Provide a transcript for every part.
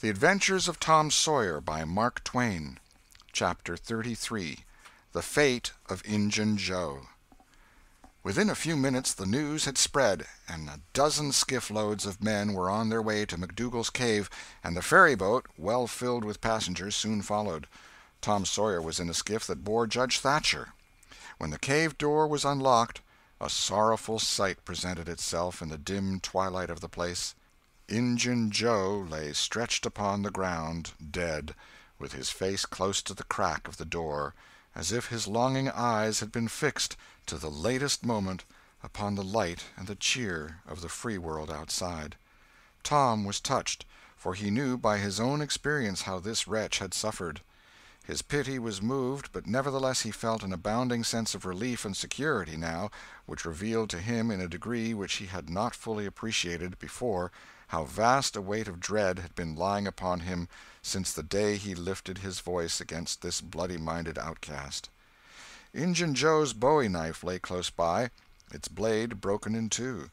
The Adventures of Tom Sawyer by Mark Twain. Chapter 33. The Fate of Injun Joe. Within a few minutes the news had spread, and a dozen skiff-loads of men were on their way to McDougal's cave, and the ferry-boat, well filled with passengers, soon followed. Tom Sawyer was in a skiff that bore Judge Thatcher. When the cave door was unlocked, a sorrowful sight presented itself in the dim twilight of the place. Injun Joe lay stretched upon the ground, dead, with his face close to the crack of the door, as if his longing eyes had been fixed, to the latest moment, upon the light and the cheer of the free world outside. Tom was touched, for he knew by his own experience how this wretch had suffered. His pity was moved, but nevertheless he felt an abounding sense of relief and security now, which revealed to him in a degree which he had not fully appreciated before how vast a weight of dread had been lying upon him since the day he lifted his voice against this bloody-minded outcast. Injun Joe's bowie-knife lay close by, its blade broken in two.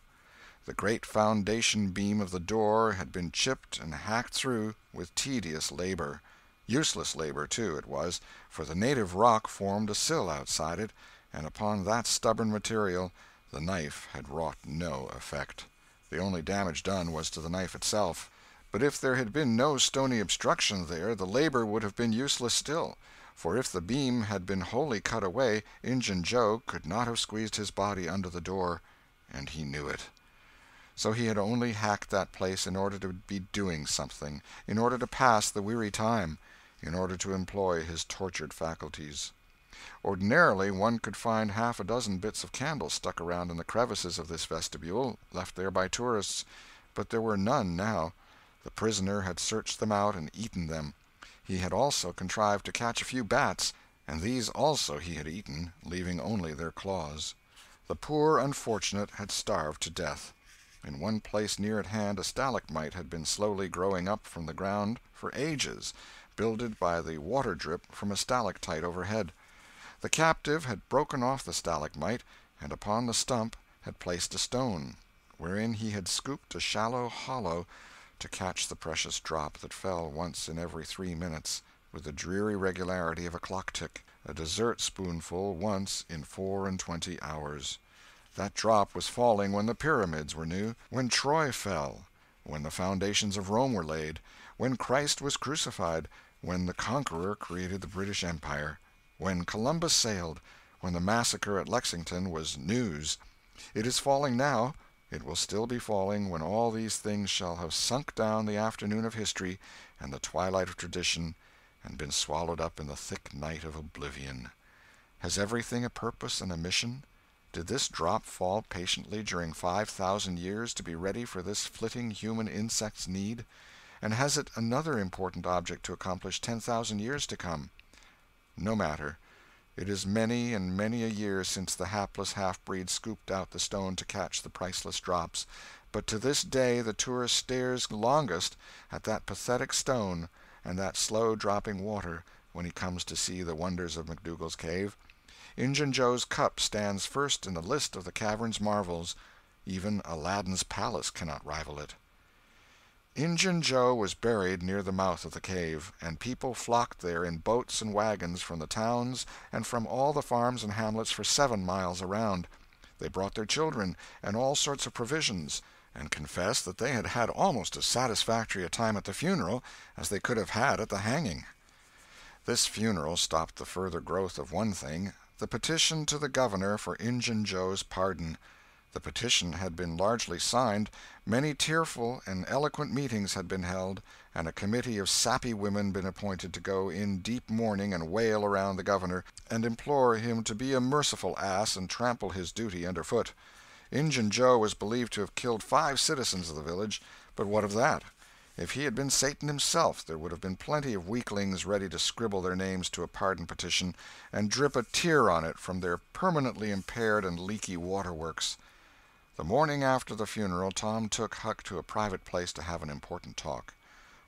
The great foundation beam of the door had been chipped and hacked through with tedious labor. Useless labor, too, it was, for the native rock formed a sill outside it, and upon that stubborn material the knife had wrought no effect. The only damage done was to the knife itself. But if there had been no stony obstruction there, the labor would have been useless still, for if the beam had been wholly cut away, Injun Joe could not have squeezed his body under the door, and he knew it. So he had only hacked that place in order to be doing something, in order to pass the weary time, in order to employ his tortured faculties. Ordinarily one could find half a dozen bits of candle stuck around in the crevices of this vestibule, left there by tourists, but there were none now. The prisoner had searched them out and eaten them. He had also contrived to catch a few bats, and these also he had eaten, leaving only their claws. The poor unfortunate had starved to death. In one place near at hand a stalagmite had been slowly growing up from the ground for ages, builded by the water drip from a stalactite overhead. The captive had broken off the stalagmite, and upon the stump had placed a stone, wherein he had scooped a shallow hollow to catch the precious drop that fell once in every 3 minutes, with the dreary regularity of a clock-tick, a dessert-spoonful once in 24 hours. That drop was falling when the pyramids were new, when Troy fell, when the foundations of Rome were laid, when Christ was crucified, when the Conqueror created the British Empire, when Columbus sailed, when the massacre at Lexington was news. It is falling now. It will still be falling when all these things shall have sunk down the afternoon of history and the twilight of tradition, and been swallowed up in the thick night of oblivion. Has everything a purpose and a mission? Did this drop fall patiently during 5,000 years to be ready for this flitting human insect's need? And has it another important object to accomplish 10,000 years to come? No matter. It is many and many a year since the hapless half-breed scooped out the stone to catch the priceless drops, but to this day the tourist stares longest at that pathetic stone and that slow-dropping water when he comes to see the wonders of McDougal's cave. Injun Joe's cup stands first in the list of the cavern's marvels. Even Aladdin's palace cannot rival it. Injun Joe was buried near the mouth of the cave, and people flocked there in boats and wagons from the towns and from all the farms and hamlets for 7 miles around. They brought their children and all sorts of provisions, and confessed that they had had almost as satisfactory a time at the funeral as they could have had at the hanging. This funeral stopped the further growth of one thing, the petition to the governor for Injun Joe's pardon. The petition had been largely signed, many tearful and eloquent meetings had been held, and a committee of sappy women been appointed to go in deep mourning and wail around the governor, and implore him to be a merciful ass and trample his duty under foot. Injun Joe was believed to have killed 5 citizens of the village, but what of that? If he had been Satan himself, there would have been plenty of weaklings ready to scribble their names to a pardon petition and drip a tear on it from their permanently impaired and leaky waterworks. The morning after the funeral, Tom took Huck to a private place to have an important talk.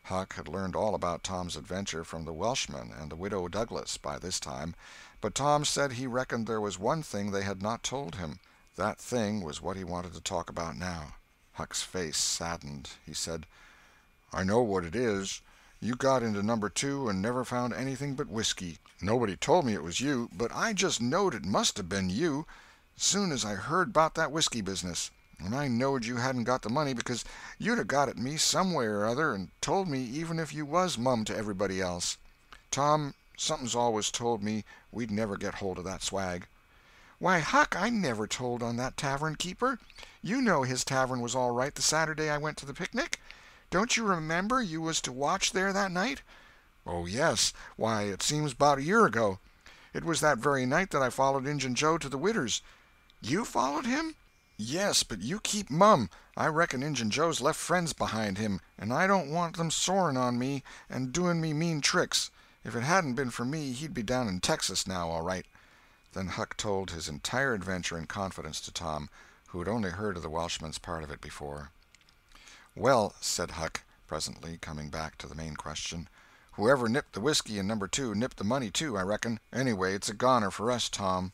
Huck had learned all about Tom's adventure from the Welshman and the widow Douglas by this time, but Tom said he reckoned there was one thing they had not told him. That thing was what he wanted to talk about now. Huck's face saddened. He said, I know what it is. You got into number 2 and never found anything but whiskey. Nobody told me it was you, but I just knowed it must have been you soon as I heard about that whiskey business. And I knowed you hadn't got the money because you'd have got at me some way or other and told me even if you was mum to everybody else. Tom, something's always told me we'd never get hold of that swag." "Why, Huck, I never told on that tavern keeper. You know his tavern was all right the Saturday I went to the picnic. Don't you remember you was to watch there that night?" "Oh, yes. Why, it seems about a year ago. It was that very night that I followed Injun Joe to the Widder's." "You followed him?" "Yes, but you keep mum. I reckon Injun Joe's left friends behind him, and I don't want them soring on me and doing me mean tricks. If it hadn't been for me he'd be down in Texas now, all right." Then Huck told his entire adventure in confidence to Tom, who had only heard of the Welshman's part of it before. "Well," said Huck, presently, coming back to the main question, "whoever nipped the whiskey in number 2 nipped the money too, I reckon. Anyway, it's a goner for us, Tom."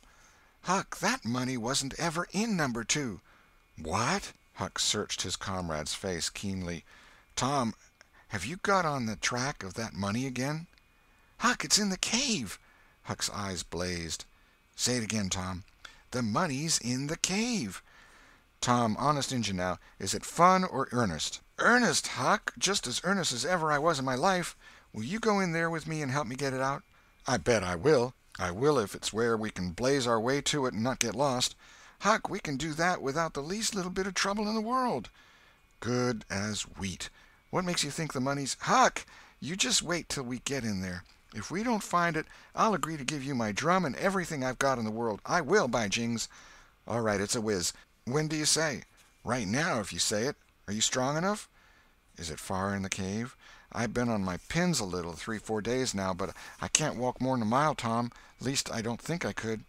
"Huck, that money wasn't ever in number 2. "What?" Huck searched his comrade's face keenly. "Tom, have you got on the track of that money again?" "Huck, it's in the cave." Huck's eyes blazed. "Say it again, Tom." "The money's in the cave." "Tom, honest Injun now, is it fun or earnest?" "Earnest, Huck, just as earnest as ever I was in my life. Will you go in there with me and help me get it out?" "I bet I will. I will if it's where we can blaze our way to it and not get lost." "Huck, we can do that without the least little bit of trouble in the world." "Good as wheat. What makes you think the money's—" "Huck, you just wait till we get in there. If we don't find it, I'll agree to give you my drum and everything I've got in the world. I will, by jings." "All right, it's a whiz. When do you say?" "Right now, if you say it. Are you strong enough?" "Is it far in the cave? I've been on my pins a little 3-4 days now, but I can't walk more'n a mile, Tom. Least I don't think I could."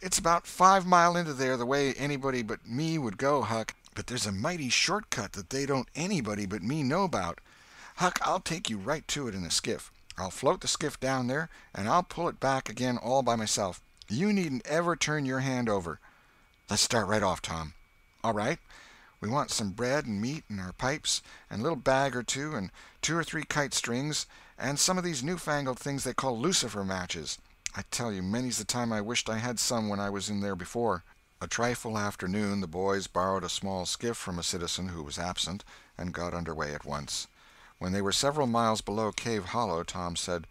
"It's about 5 mile into there the way anybody but me would go, Huck. But there's a mighty short cut that they don't anybody but me know about. Huck, I'll take you right to it in a skiff. I'll float the skiff down there, and I'll pull it back again all by myself. You needn't ever turn your hand over." "Let's start right off, Tom." "All right. We want some bread and meat and our pipes, and a little bag or two, and 2 or 3 kite strings, and some of these newfangled things they call lucifer matches. I tell you, many's the time I wished I had some when I was in there before." A trifle after noon the boys borrowed a small skiff from a citizen who was absent, and got under way at once. When they were several miles below Cave Hollow, Tom said,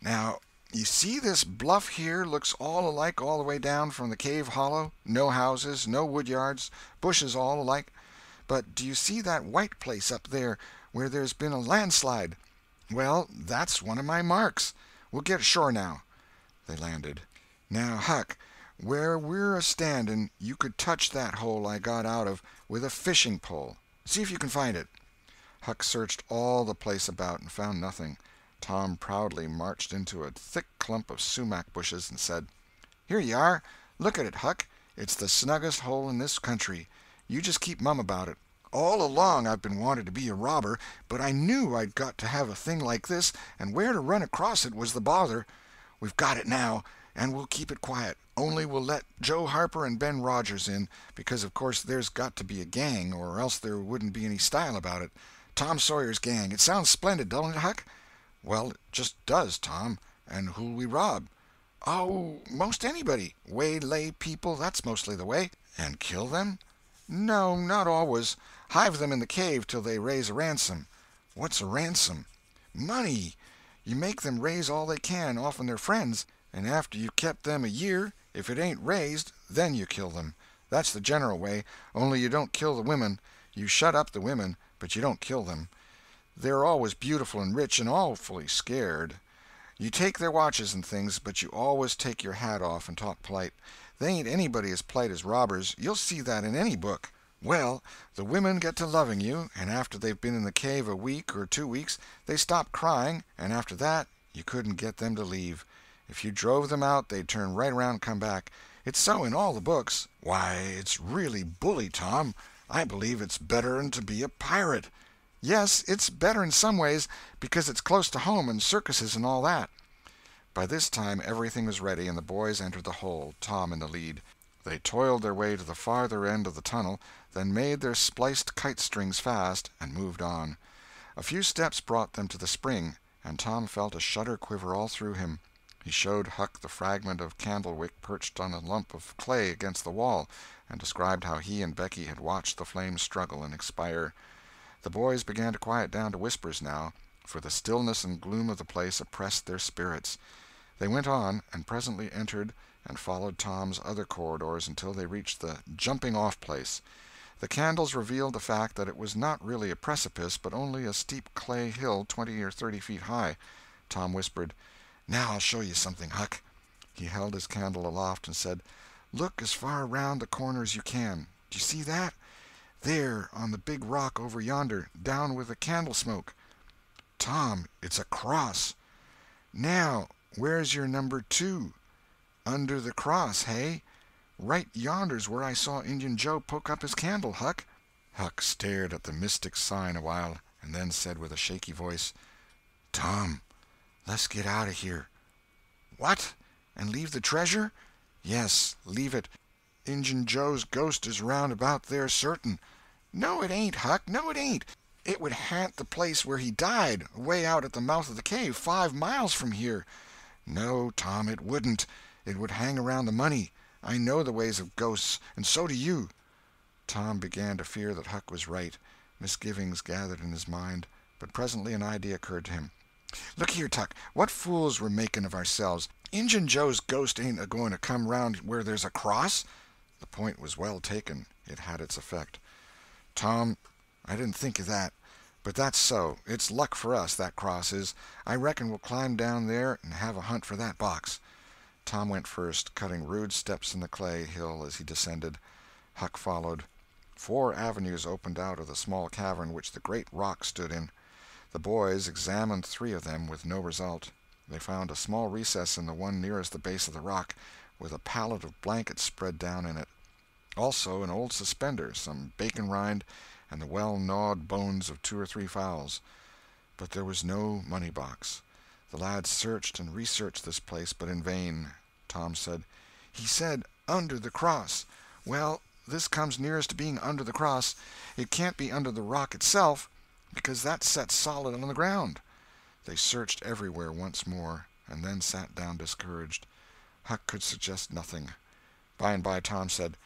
"Now, you see this bluff here looks all alike all the way down from the cave hollow? No houses, no wood yards, bushes all alike. But do you see that white place up there where there's been a landslide? Well, that's one of my marks. We'll get ashore now." They landed. "Now, Huck, where we're a-standing you could touch that hole I got out of with a fishing pole. See if you can find it." Huck searched all the place about and found nothing. Tom proudly marched into a thick clump of sumac bushes and said, "Here you are. Look at it, Huck. It's the snuggest hole in this country. You just keep mum about it. All along I've been wanting to be a robber, but I knew I'd got to have a thing like this, and where to run across it was the bother. We've got it now, and we'll keep it quiet. Only we'll let Joe Harper and Ben Rogers in, because of course there's got to be a gang, or else there wouldn't be any style about it. Tom Sawyer's gang. It sounds splendid, don't it, Huck?" "Well, it just does, Tom. And who'll we rob?" "Oh, most anybody. Waylay people, that's mostly the way." "And kill them?" "No, not always. Hive them in the cave till they raise a ransom." "What's a ransom?" "Money. You make them raise all they can off'n their friends, and after you've kept them a year, if it ain't raised, then you kill them. That's the general way, only you don't kill the women. You shut up the women, but you don't kill them. They're always beautiful and rich and awfully scared. You take their watches and things, but you always take your hat off and talk polite. They ain't anybody as polite as robbers. You'll see that in any book. Well, the women get to loving you, and after they've been in the cave a week or 2 weeks, they stop crying, and after that you couldn't get them to leave. If you drove them out, they'd turn right around and come back. It's so in all the books." "Why, it's really bully, Tom. I believe it's better'n to be a pirate." "Yes, it's better in some ways, because it's close to home and circuses and all that." By this time everything was ready, and the boys entered the hole, Tom in the lead. They toiled their way to the farther end of the tunnel, then made their spliced kite strings fast, and moved on. A few steps brought them to the spring, and Tom felt a shudder quiver all through him. He showed Huck the fragment of candle-wick perched on a lump of clay against the wall, and described how he and Becky had watched the flames struggle and expire. The boys began to quiet down to whispers now, for the stillness and gloom of the place oppressed their spirits. They went on, and presently entered and followed Tom's other corridors until they reached the jumping-off place. The candles revealed the fact that it was not really a precipice, but only a steep clay hill 20 or 30 feet high. Tom whispered, "Now I'll show you something, Huck." He held his candle aloft and said, "Look as far around the corner as you can. Do you see that? There, on the big rock over yonder, down with the candle smoke. Tom, it's a cross. Now, where's your number 2? Under the cross, hey? Right yonder's where I saw Injun Joe poke up his candle, Huck." Huck stared at the mystic sign a while, and then said with a shaky voice, "Tom, let's get out of here." "What? And leave the treasure?" "Yes, leave it. Injun Joe's ghost is round about there certain." "No, it ain't, Huck, no, it ain't. It would haunt the place where he died, away out at the mouth of the cave, 5 miles from here." "No, Tom, it wouldn't. It would hang around the money. I know the ways of ghosts, and so do you." Tom began to fear that Huck was right. Misgivings gathered in his mind, but presently an idea occurred to him. "Look here, Tuck, what fools we're making of ourselves. Injun Joe's ghost ain't a-going to come round where there's a cross." The point was well taken. It had its effect. "Tom, I didn't think of that. But that's so. It's luck for us, that cross is. I reckon we'll climb down there and have a hunt for that box." Tom went first, cutting rude steps in the clay hill as he descended. Huck followed. 4 avenues opened out of the small cavern which the great rock stood in. The boys examined 3 of them with no result. They found a small recess in the one nearest the base of the rock, with a pallet of blankets spread down in it. Also an old suspender, some bacon rind, and the well-gnawed bones of 2 or 3 fowls. But there was no money-box. The lads searched and researched this place, but in vain. Tom said, "He said under the cross. Well, this comes nearest to being under the cross. It can't be under the rock itself, because that's set solid on the ground." They searched everywhere once more, and then sat down discouraged. Huck could suggest nothing. By and by Tom said,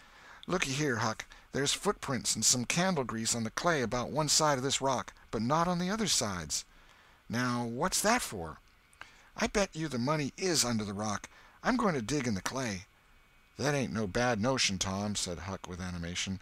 "Looky here, Huck, there's footprints and some candle grease on the clay about one side of this rock, but not on the other sides. Now, what's that for?" "I bet you the money is under the rock. I'm going to dig in the clay." "That ain't no bad notion, Tom," said Huck with animation.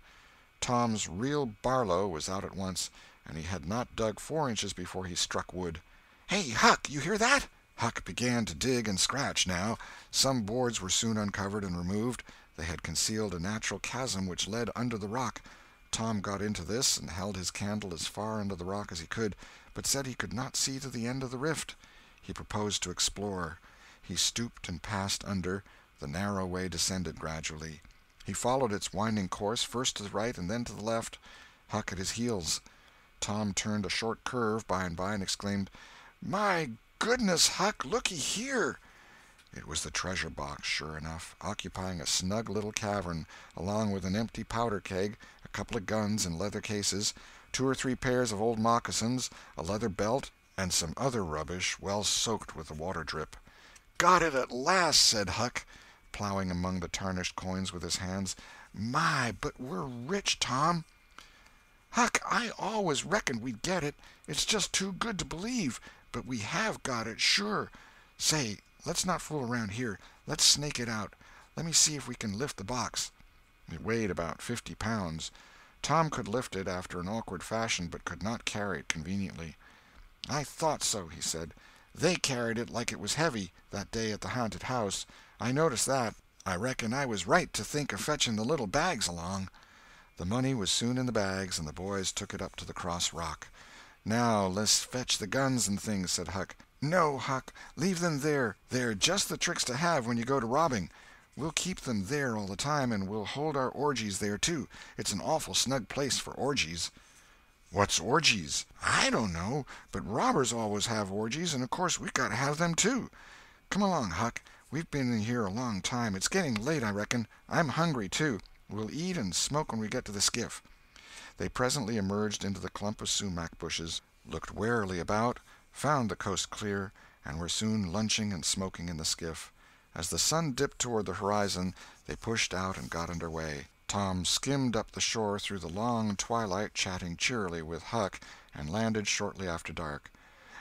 Tom's real Barlow was out at once, and he had not dug 4 inches before he struck wood. "Hey, Huck, you hear that?" Huck began to dig and scratch now. Some boards were soon uncovered and removed. They had concealed a natural chasm which led under the rock. Tom got into this and held his candle as far under the rock as he could, but said he could not see to the end of the rift. He proposed to explore. He stooped and passed under. The narrow way descended gradually. He followed its winding course, first to the right and then to the left, Huck at his heels. Tom turned a short curve by and by and exclaimed, "My goodness, Huck, looky here!" It was the treasure box, sure enough, occupying a snug little cavern, along with an empty powder keg, a couple of guns in leather cases, 2 or 3 pairs of old moccasins, a leather belt, and some other rubbish well soaked with the water drip. "Got it at last," said Huck, plowing among the tarnished coins with his hands. "My, but we're rich, Tom." "Huck, I always reckoned we'd get it. It's just too good to believe, but we have got it, sure. Say, let's not fool around here. Let's snake it out. Let me see if we can lift the box." It weighed about 50 pounds. Tom could lift it after an awkward fashion, but could not carry it conveniently. "I thought so," he said. "They carried it like it was heavy, that day at the haunted house. I noticed that. I reckon I was right to think of fetching the little bags along." The money was soon in the bags, and the boys took it up to the cross rock. "Now let's fetch the guns and things," said Huck. "No, Huck, leave them there. They're just the tricks to have when you go to robbing. We'll keep them there all the time, and we'll hold our orgies there, too. It's an awful snug place for orgies." "What's orgies?" "I don't know, but robbers always have orgies, and of course we've got to have them, too. Come along, Huck. We've been in here a long time. It's getting late, I reckon. I'm hungry, too. We'll eat and smoke when we get to the skiff." They presently emerged into the clump of sumac bushes. looked warily about, found the coast clear, and were soon lunching and smoking in the skiff. As the sun dipped toward the horizon, they pushed out and got under way. Tom skimmed up the shore through the long twilight, chatting cheerily with Huck, and landed shortly after dark.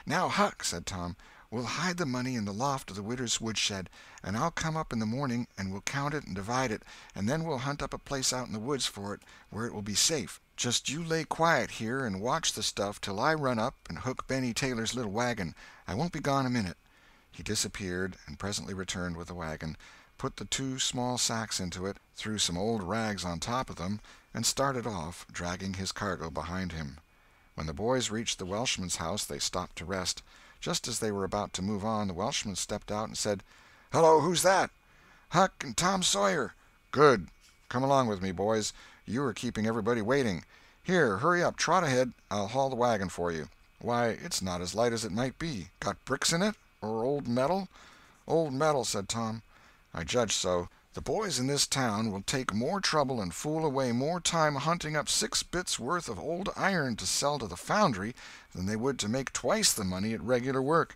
"Now, Huck," said Tom, "we'll hide the money in the loft of the widow's woodshed, and I'll come up in the morning and we'll count it and divide it, and then we'll hunt up a place out in the woods for it where it will be safe. Just you lay quiet here and watch the stuff till I run up and hook Benny Taylor's little wagon. I won't be gone a minute." He disappeared, and presently returned with the wagon, put the 2 small sacks into it, threw some old rags on top of them, and started off, dragging his cargo behind him. When the boys reached the Welshman's house they stopped to rest. Just as they were about to move on, the Welshman stepped out and said, "Hello, who's that?" "Huck and Tom Sawyer." "Good. Come along with me, boys. You are keeping everybody waiting. Here, hurry up, trot ahead. I'll haul the wagon for you. Why, it's not as light as it might be. Got bricks in it? Or old metal?" "Old metal," said Tom. "I judge so. The boys in this town will take more trouble and fool away more time hunting up 6 bits worth of old iron to sell to the foundry than they would to make twice the money at regular work.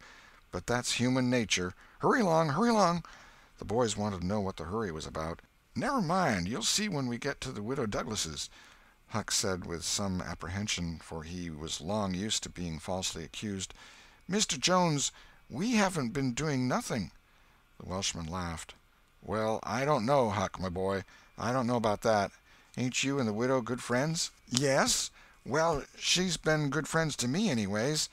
But that's human nature. Hurry along, hurry along." The boys wanted to know what the hurry was about. "Never mind, you'll see when we get to the Widow Douglas's," Huck said with some apprehension, for he was long used to being falsely accused. "Mr. Jones, we haven't been doing nothing." The Welshman laughed. "Well, I don't know, Huck, my boy. I don't know about that. Ain't you and the widow good friends?" "Yes. Well, she's been good friends to me, anyways."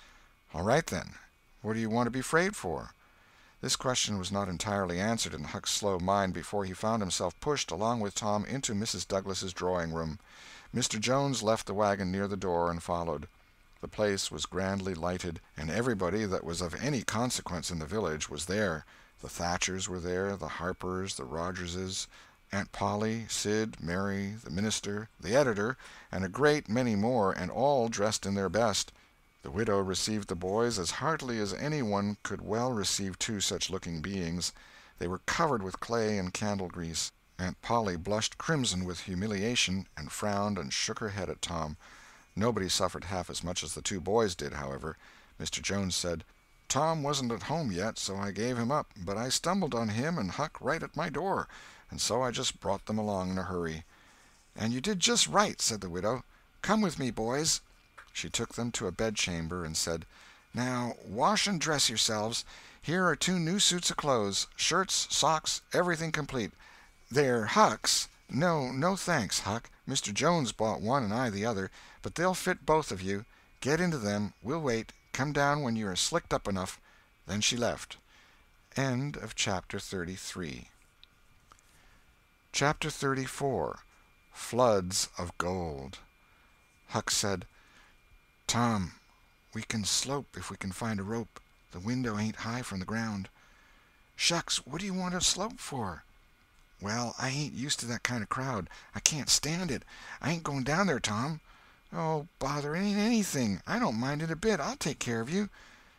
"All right, then. What do you want to be afraid for?" This question was not entirely answered in Huck's slow mind before he found himself pushed, along with Tom, into Mrs. Douglas's drawing-room. Mr. Jones left the wagon near the door and followed. The place was grandly lighted, and everybody that was of any consequence in the village was there. The Thatchers were there, the Harpers, the Rogerses, Aunt Polly, Sid, Mary, the minister, the editor, and a great many more, and all dressed in their best. The widow received the boys as heartily as any one could well receive 2 such-looking beings. They were covered with clay and candle-grease. Aunt Polly blushed crimson with humiliation, and frowned and shook her head at Tom. Nobody suffered half as much as the 2 boys did, however. Mr. Jones said, "Tom wasn't at home yet, so I gave him up, but I stumbled on him and Huck right at my door, and so I just brought them along in a hurry." "And you did just right," said the widow. "Come with me, boys." She took them to a bedchamber and said, "Now wash and dress yourselves. Here are 2 new suits of clothes, shirts, socks, everything complete. They're Huck's. No thanks, Huck. Mr. Jones bought one and I the other, but they'll fit both of you. Get into them. We'll wait. Come down when you are slicked up enough." Then she left. End of Chapter 33. Chapter 34. Floods of Gold. Huck said, "Tom, we can slope if we can find a rope. The window ain't high from the ground." "Shucks, what do you want to slope for?" "Well, I ain't used to that kind of crowd. I can't stand it. I ain't going down there, Tom." "Oh, bother, it ain't anything. I don't mind it a bit. I'll take care of you."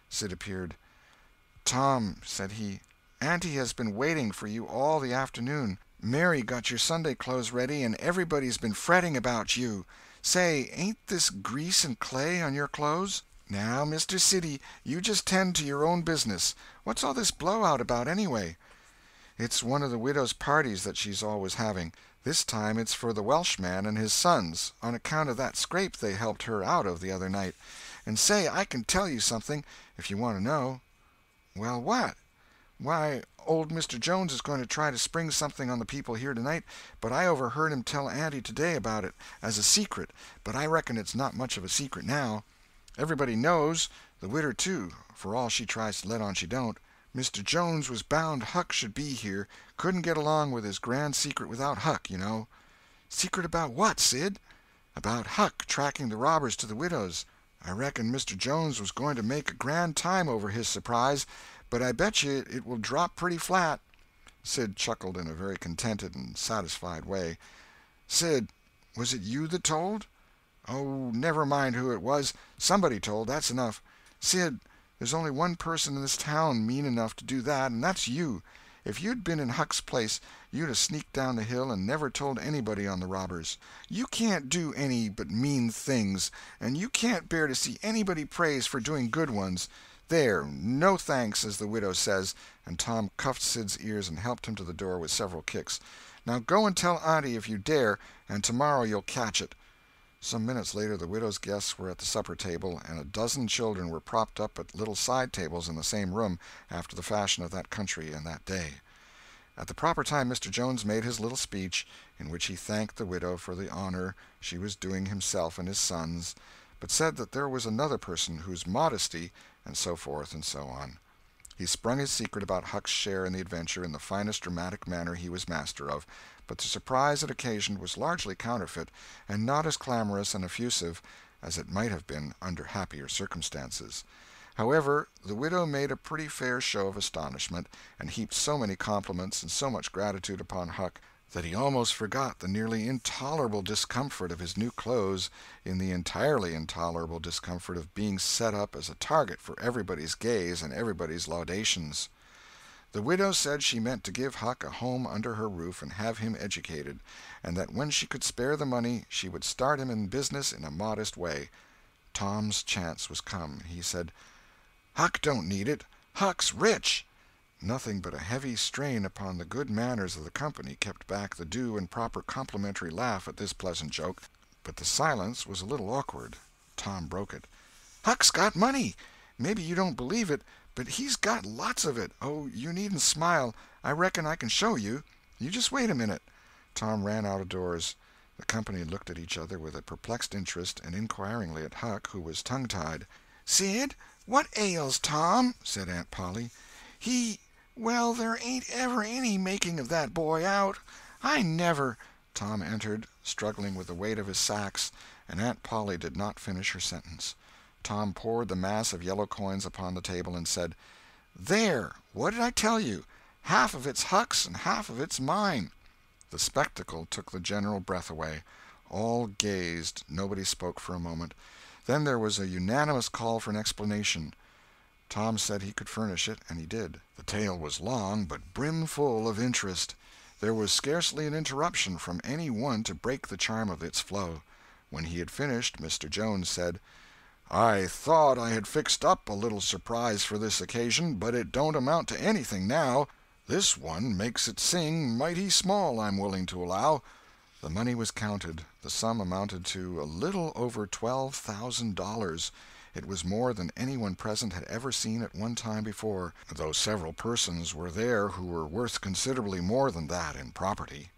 Sid appeared. "Tom," said he, "Auntie has been waiting for you all the afternoon. Mary got your Sunday clothes ready, and everybody's been fretting about you. Say, ain't this grease and clay on your clothes? Now, Mr. Siddy, you just tend to your own business. What's all this blowout about, anyway?" "It's one of the widow's parties that she's always having. This time it's for the Welshman and his sons, on account of that scrape they helped her out of the other night. And say, I can tell you something, if you want to know." "Well, what?" "Why, old Mr. Jones is going to try to spring something on the people here tonight, but I overheard him tell Auntie today about it, as a secret, but I reckon it's not much of a secret now. Everybody knows, the widder too, for all she tries to let on she don't. Mr. Jones was bound Huck should be here. Couldn't get along with his grand secret without Huck, you know." "Secret about what, Sid?" "About Huck tracking the robbers to the widow's. I reckon Mr. Jones was going to make a grand time over his surprise, but I bet you it will drop pretty flat." Sid chuckled in a very contented and satisfied way. "Sid, was it you that told?" "Oh, never mind who it was. Somebody told, that's enough. Sid, there's only one person in this town mean enough to do that, and that's you. If you'd been in Huck's place, you'd have sneaked down the hill and never told anybody on the robbers. You can't do any but mean things, and you can't bear to see anybody praised for doing good ones. There, no thanks, as the widow says," and Tom cuffed Sid's ears and helped him to the door with several kicks. "Now go and tell Auntie if you dare, and tomorrow you'll catch it." Some minutes later the widow's guests were at the supper table, and a dozen children were propped up at little side tables in the same room, after the fashion of that country and that day. At the proper time Mr. Jones made his little speech, in which he thanked the widow for the honor she was doing himself and his sons, but said that there was another person whose modesty, and so forth and so on. He sprung his secret about Huck's share in the adventure in the finest dramatic manner he was master of, but the surprise it occasioned was largely counterfeit, and not as clamorous and effusive as it might have been under happier circumstances. However, the widow made a pretty fair show of astonishment, and heaped so many compliments and so much gratitude upon Huck that he almost forgot the nearly intolerable discomfort of his new clothes in the entirely intolerable discomfort of being set up as a target for everybody's gaze and everybody's laudations. The widow said she meant to give Huck a home under her roof and have him educated, and that when she could spare the money she would start him in business in a modest way. Tom's chance was come. He said, "Huck don't need it. Huck's rich." Nothing but a heavy strain upon the good manners of the company kept back the due and proper complimentary laugh at this pleasant joke, but the silence was a little awkward. Tom broke it. "Huck's got money. Maybe you don't believe it, but he's got lots of it. Oh, you needn't smile. I reckon I can show you. You just wait a minute." Tom ran out of doors. The company looked at each other with a perplexed interest, and inquiringly at Huck, who was tongue-tied. "Sid, what ails Tom?" said Aunt Polly. Well, there ain't ever any making of that boy out. I never—" Tom entered, struggling with the weight of his sacks, and Aunt Polly did not finish her sentence. Tom poured the mass of yellow coins upon the table and said, "There, what did I tell you? Half of it's Huck's and half of it's mine." The spectacle took the general breath away. All gazed. Nobody spoke for a moment. Then there was a unanimous call for an explanation. Tom said he could furnish it, and he did. The tale was long, but brimful of interest. There was scarcely an interruption from any one to break the charm of its flow. When he had finished, Mr. Jones said, "I thought I had fixed up a little surprise for this occasion, but it don't amount to anything now. This one makes it sing mighty small, I'm willing to allow." The money was counted. The sum amounted to a little over $12,000. It was more than anyone present had ever seen at one time before, though several persons were there who were worth considerably more than that in property.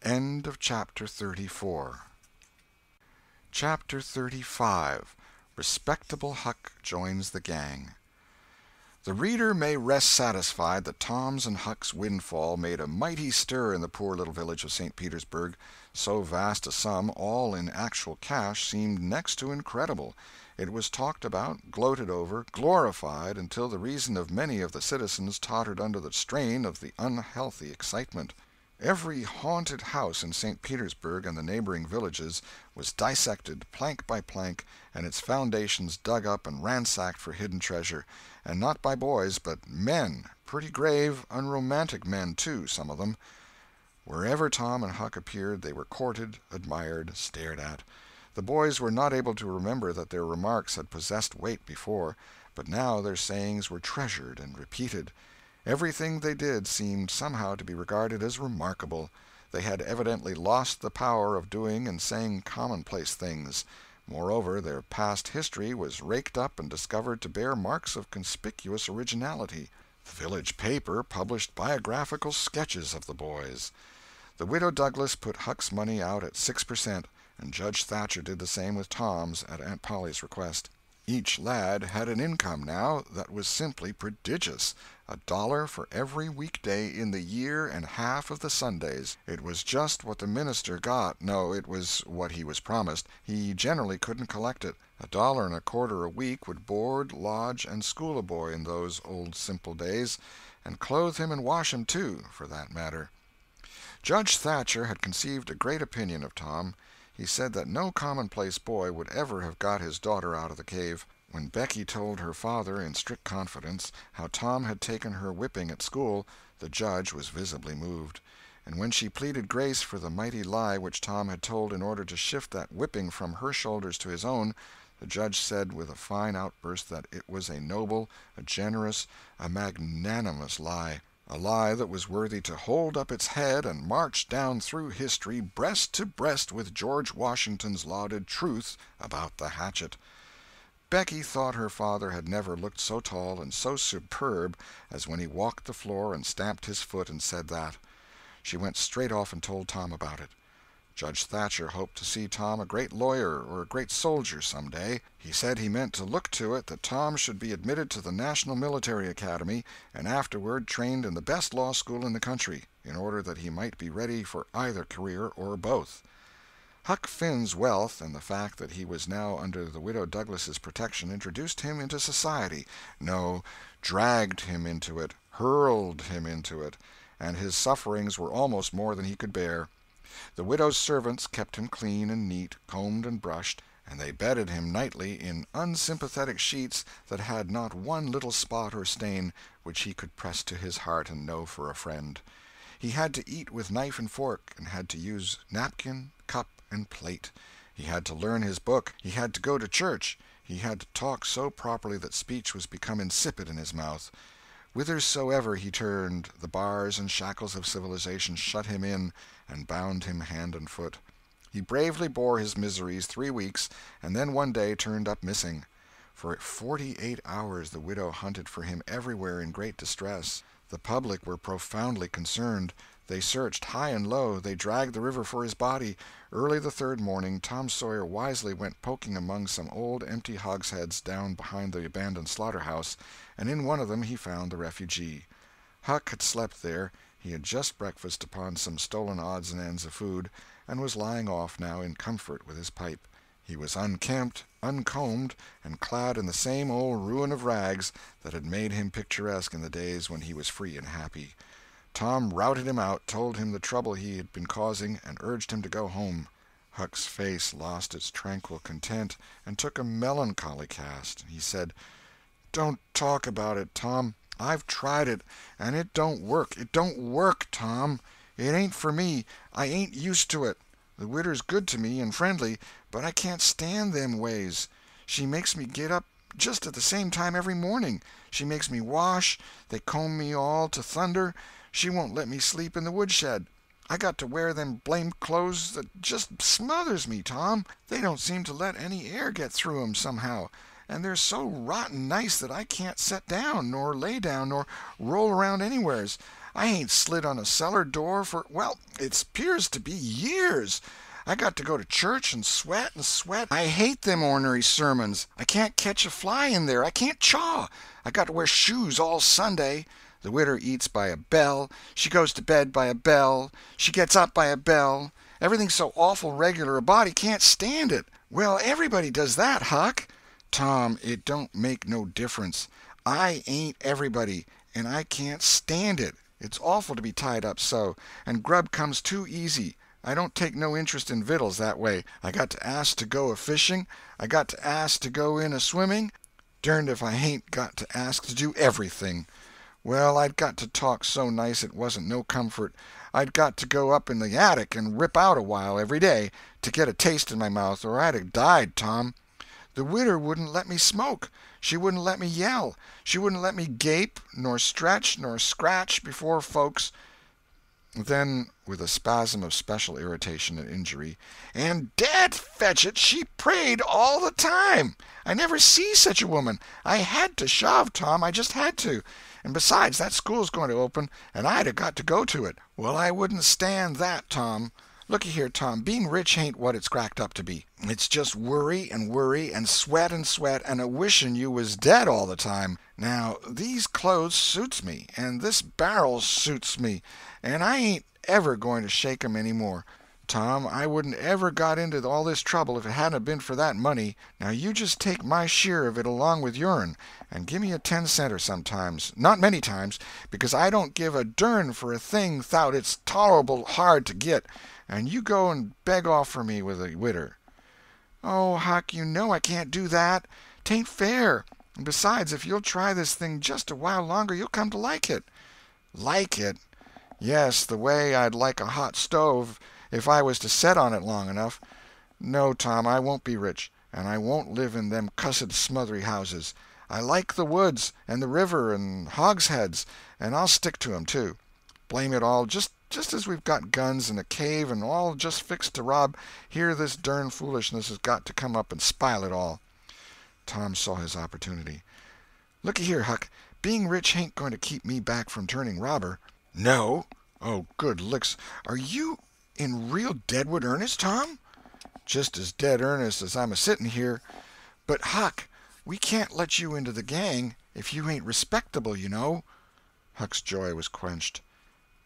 End of Chapter 34. Chapter 35. Respectable Huck Joins the Gang. The reader may rest satisfied that Tom's and Huck's windfall made a mighty stir in the poor little village of St. Petersburg. So vast a sum, all in actual cash, seemed next to incredible. It was talked about, gloated over, glorified, until the reason of many of the citizens tottered under the strain of the unhealthy excitement. Every haunted house in St. Petersburg and the neighboring villages was dissected, plank by plank, and its foundations dug up and ransacked for hidden treasure, and not by boys, but men, pretty grave, unromantic men, too, some of them. Wherever Tom and Huck appeared they were courted, admired, stared at. The boys were not able to remember that their remarks had possessed weight before, but now their sayings were treasured and repeated. Everything they did seemed somehow to be regarded as remarkable. They had evidently lost the power of doing and saying commonplace things. Moreover, their past history was raked up and discovered to bear marks of conspicuous originality. The village paper published biographical sketches of the boys. The widow Douglas put Huck's money out at 6%, and Judge Thatcher did the same with Tom's at Aunt Polly's request. Each lad had an income now that was simply prodigious, $1 for every weekday in the year and half of the Sundays. It was just what the minister got. No, it was what he was promised. He generally couldn't collect it. $1.25 a week would board, lodge, and school a boy in those old simple days, and clothe him and wash him, too, for that matter. Judge Thatcher had conceived a great opinion of Tom. He said that no commonplace boy would ever have got his daughter out of the cave. When Becky told her father, in strict confidence, how Tom had taken her whipping at school, the judge was visibly moved. And when she pleaded grace for the mighty lie which Tom had told in order to shift that whipping from her shoulders to his own, the judge said with a fine outburst that it was a noble, a generous, a magnanimous lie, a lie that was worthy to hold up its head and march down through history breast to breast with George Washington's lauded truth about the hatchet. Becky thought her father had never looked so tall and so superb as when he walked the floor and stamped his foot and said that. She went straight off and told Tom about it. Judge Thatcher hoped to see Tom a great lawyer or a great soldier some day. He said he meant to look to it that Tom should be admitted to the National Military Academy and afterward trained in the best law school in the country, in order that he might be ready for either career or both. Huck Finn's wealth and the fact that he was now under the Widow Douglas's protection introduced him into society, no, dragged him into it, hurled him into it, and his sufferings were almost more than he could bear. The widow's servants kept him clean and neat, combed and brushed, and they bedded him nightly in unsympathetic sheets that had not one little spot or stain which he could press to his heart and know for a friend. He had to eat with knife and fork, and had to use napkin, cup, and plate. He had to learn his book. He had to go to church. He had to talk so properly that speech was become insipid in his mouth. Whithersoever he turned, the bars and shackles of civilization shut him in and bound him hand and foot. He bravely bore his miseries 3 weeks, and then one day turned up missing. For 48 hours the widow hunted for him everywhere in great distress. The public were profoundly concerned. They searched high and low. They dragged the river for his body. Early the third morning Tom Sawyer wisely went poking among some old empty hogsheads down behind the abandoned slaughterhouse, and in one of them he found the refugee. Huck had slept there. He had just breakfasted upon some stolen odds and ends of food, and was lying off now in comfort with his pipe. He was unkempt, uncombed, and clad in the same old ruin of rags that had made him picturesque in the days when he was free and happy. Tom routed him out, told him the trouble he had been causing, and urged him to go home. Huck's face lost its tranquil content and took a melancholy cast. He said, "Don't talk about it, Tom. I've tried it, and it don't work. It don't work, Tom. It ain't for me. I ain't used to it. The widder's good to me and friendly, but I can't stand them ways. She makes me get up just at the same time every morning. She makes me wash. They comb me all to thunder. She won't let me sleep in the woodshed. I got to wear them blamed clothes that just smothers me, Tom. They don't seem to let any air get through 'em somehow, and they're so rotten nice that I can't set down, nor lay down, nor roll around anywheres. I ain't slid on a cellar door for, well, it 'pears to be years. I got to go to church and sweat and sweat. I hate them ornery sermons. I can't catch a fly in there. I can't chaw. I got to wear shoes all Sunday. The widder eats by a bell. She goes to bed by a bell. She gets up by a bell. Everything's so awful regular a body can't stand it. Well, everybody does that, Huck." "Tom, it don't make no difference. I ain't everybody, and I can't stand it. It's awful to be tied up so, and grub comes too easy. I don't take no interest in vittles that way. I got to ask to go a-fishing. I got to ask to go in a-swimming. Derned if I hain't got to ask to do everything. Well, I'd got to talk so nice it wasn't no comfort. I'd got to go up in the attic and rip out a while every day to get a taste in my mouth, or I'd have died, Tom. The widder wouldn't let me smoke. She wouldn't let me yell. She wouldn't let me gape, nor stretch, nor scratch before folks." Then, with a spasm of special irritation and injury, "And dad fetch it, she prayed all the time. I never see such a woman. I had to shove, Tom, I just had to. And besides, that school's going to open, and I'd have got to go to it. Well, I wouldn't stand that, Tom. Looky here, Tom, being rich ain't what it's cracked up to be. It's just worry and sweat and a wishing you was dead all the time. Now, these clothes suits me, and this barrel suits me, and I ain't ever going to shake 'em any more. Tom, I wouldn't ever got into all this trouble if it hadn't been for that money. Now you just take my share of it along with yourn, and give me a 10-center sometimes, not many times, because I don't give a dern for a thing 'thout it's tolerable hard to git, and you go and beg off for me with a widder." "Oh, Huck, you know I can't do that. 'Tain't fair. And besides, if you'll try this thing just a while longer, you'll come to like it." "Like it? Yes, the way I'd like a hot stove if I was to set on it long enough. No, Tom, I won't be rich, and I won't live in them cussed smothery houses. I like the woods, and the river, and hogsheads, and I'll stick to 'em, too. Blame it all, just as we've got guns and a cave and all just fixed to rob, here this dern foolishness has got to come up and spile it all." Tom saw his opportunity. "Looky here, Huck, being rich ain't going to keep me back from turning robber." "No? Oh, good licks. Are you in real deadwood earnest, Tom?" "Just as dead earnest as I'm a-sitting here." "But, Huck, we can't let you into the gang if you ain't respectable, you know." Huck's joy was quenched.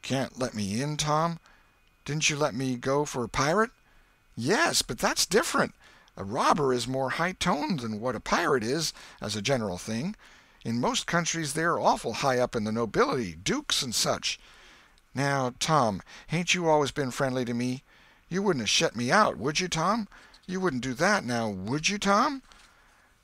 "Can't let me in, Tom? Didn't you let me go for a pirate?" "Yes, but that's different. A robber is more high-toned than what a pirate is, as a general thing. In most countries they're awful high up in the nobility, dukes and such. Now, Tom, hain't you always been friendly to me? You wouldn't have shut me out, would you, Tom? You wouldn't do that, now, would you, Tom?"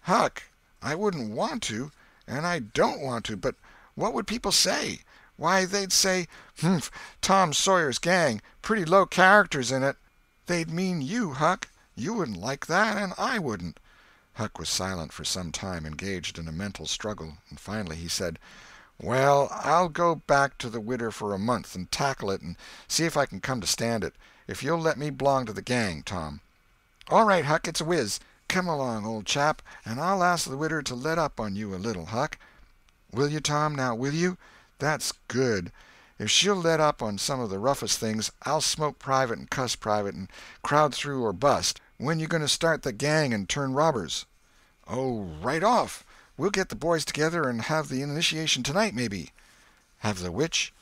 "Huck, I wouldn't want to, and I don't want to, but what would people say? Why, they'd say, 'Humph, Tom Sawyer's gang, pretty low characters in it.' They'd mean you, Huck. You wouldn't like that, and I wouldn't." Huck was silent for some time, engaged in a mental struggle, and finally he said, "Well, I'll go back to the widder for a month and tackle it and see if I can come to stand it, if you'll let me belong to the gang, Tom." "All right, Huck, it's a whiz. Come along, old chap, and I'll ask the widder to let up on you a little, Huck." "Will you, Tom, now, will you? That's good. If she'll let up on some of the roughest things, I'll smoke private and cuss private and crowd through or bust. When you going to start the gang and turn robbers?" "Oh, right off. We'll get the boys together and have the initiation tonight, maybe." "Have the which?"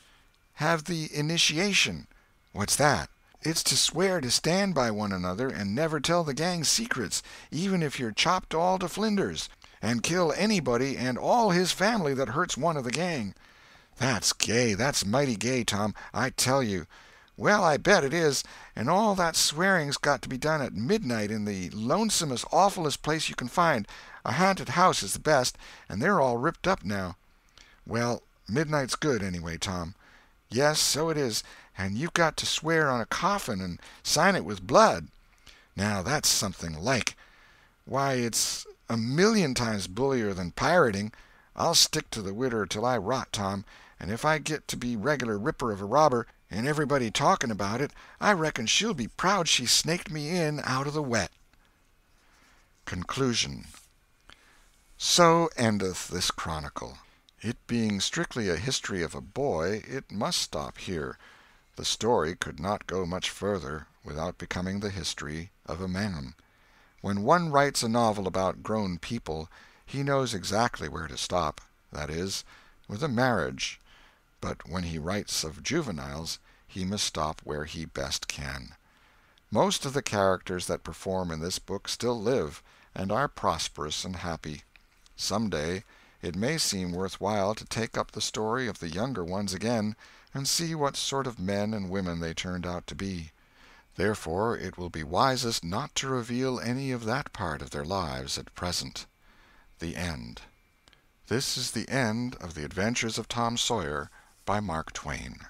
"Have the initiation." "What's that?" "It's to swear to stand by one another and never tell the gang's secrets, even if you're chopped all to flinders, and kill anybody and all his family that hurts one of the gang." "That's gay. That's mighty gay, Tom, I tell you." "Well, I bet it is. And all that swearing's got to be done at midnight in the lonesomest, awfulest place you can find. A haunted house is the best, and they're all ripped up now." "Well, midnight's good, anyway, Tom." "Yes, so it is. And you've got to swear on a coffin and sign it with blood." "Now that's something like. Why, it's a million times bullier than pirating. I'll stick to the widder till I rot, Tom, and if I get to be regular ripper of a robber, and everybody talking about it, I reckon she'll be proud she snaked me in out of the wet." Conclusion. So endeth this chronicle. It being strictly a history of a boy, it must stop here. The story could not go much further without becoming the history of a man. When one writes a novel about grown people, he knows exactly where to stop, that is, with a marriage. But when he writes of juveniles, he must stop where he best can. Most of the characters that perform in this book still live, and are prosperous and happy. Some day it may seem worth while to take up the story of the younger ones again, and see what sort of men and women they turned out to be. Therefore it will be wisest not to reveal any of that part of their lives at present. The End. This is the end of The Adventures of Tom Sawyer by Mark Twain.